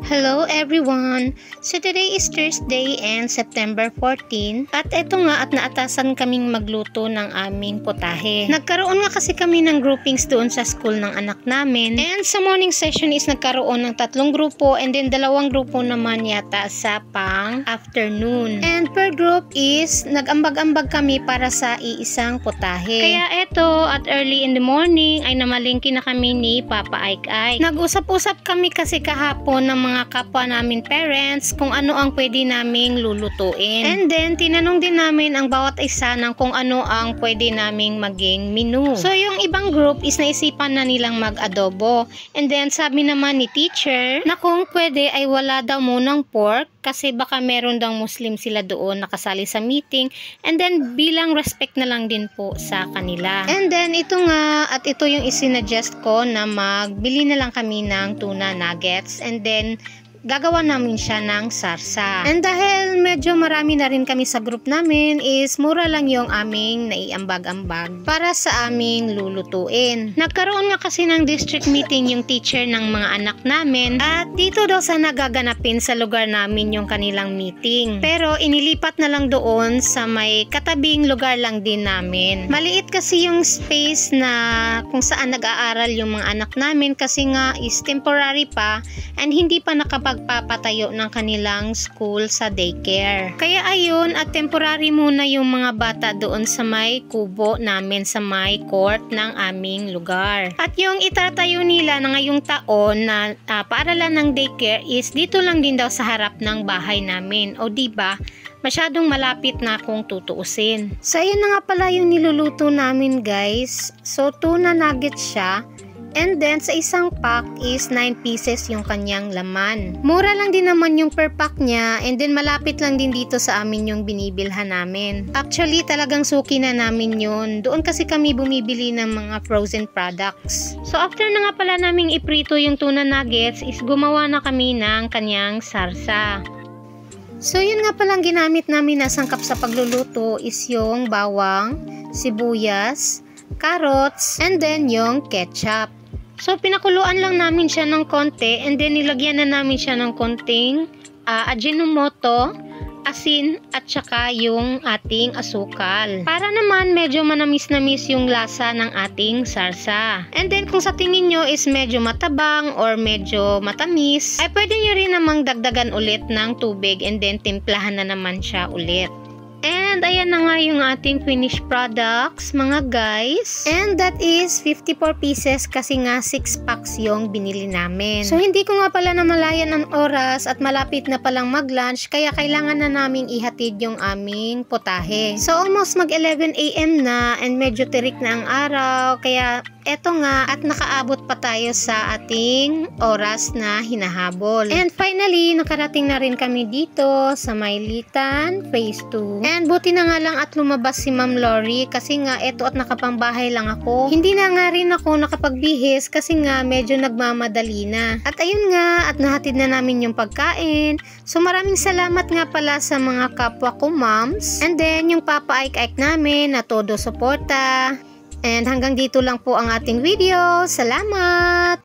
Hello everyone! So today is Thursday and September 14 at eto nga at naatasan kaming magluto ng aming putahe. Nagkaroon nga kasi kami ng groupings doon sa school ng anak namin and sa morning session is nagkaroon ng 3 grupo and then 2 grupo naman yata sa pang afternoon. And per group is nag-ambag-ambag kami para sa iisang putahe. Kaya eto at early in the morning ay namalingki na kami ni Papa Aik. Nag-usap-usap kami kasi kahapon ng mga kapwa namin parents kung ano ang pwede naming lulutuin. And then, tinanong din namin ang bawat isa ng kung ano ang pwede naming maging menu. So, yung ibang group is naisipan na nilang mag-adobo. And then, sabi naman ni teacher na kung pwede ay wala daw munang pork kasi baka meron daw Muslim sila doon nakasali sa meeting. And then, bilang respect na lang din po sa kanila. And then, ito nga, at ito yung isinuggest ko na magbili na lang kami ng tuna nuggets. And then, gagawa namin siya ng sarsa. And dahil medyo marami na rin kami sa group namin is mura lang yung aming naiambag-ambag para sa aming lulutuin. Nagkaroon nga kasi ng district meeting yung teacher ng mga anak namin at dito daw sa nagaganapin sa lugar namin yung kanilang meeting. Pero inilipat na lang doon sa may katabing lugar lang din namin. Maliit kasi yung space na kung saan nag-aaral yung mga anak namin kasi nga is temporary pa and hindi pa nakapagpapatayo ng kanilang school sa daycare. Kaya ayun, at temporary muna yung mga bata doon sa may kubo namin sa may court ng aming lugar. At yung itatayo nila na ngayong taon na paaralan ng daycare is dito lang din daw sa harap ng bahay namin. O diba, masyadong malapit na kung tutuusin. So ayun na nga pala yung niluluto namin guys. So tuna nuggets siya. And then, sa isang pack is 9 pieces yung kanyang laman. Mura lang din naman yung per pack niya and then malapit lang din dito sa amin yung binibilhan namin. Actually, talagang suki na namin yun. Doon kasi kami bumibili ng mga frozen products. So, after na nga pala naming iprito yung tuna nuggets is gumawa na kami ng kanyang sarsa. So, yun nga palang ginamit namin na sangkap sa pagluluto is yung bawang, sibuyas, carrots, and then yung ketchup. So, pinakuluan lang namin siya ng konti and then nilagyan na namin siya ng konting ajinomoto, asin at saka yung ating asukal. Para naman medyo manamis-namis yung lasa ng ating sarsa. And then kung sa tingin nyo is medyo matabang or medyo matamis, ay pwede nyo rin namang dagdagan ulit ng tubig and then timplahan na naman siya ulit. And ayan na nga yung ating finished products mga guys. And that is 54 pieces kasi nga 6 packs yung binili namin. So hindi ko nga pala namalayan ang oras at malapit na palang mag-lunch kaya kailangan na naming ihatid yung aming putahe. So almost mag 11 AM na and medyo tirik na ang araw kaya eto nga at nakaabot pa tayo sa ating oras na hinahabol. And finally, nakarating na rin kami dito sa Mailitan Phase 2. And buti na nga lang at lumabas si Ma'am Lori kasi nga eto at nakapangbahay lang ako. Hindi na nga rin ako nakapagbihis kasi nga medyo nagmamadali na. At ayun nga at nahatid na namin yung pagkain. So maraming salamat nga pala sa mga kapwa ko moms. And then yung Papa Aik namin na todo suporta. And hanggang dito lang po ang ating video. Salamat!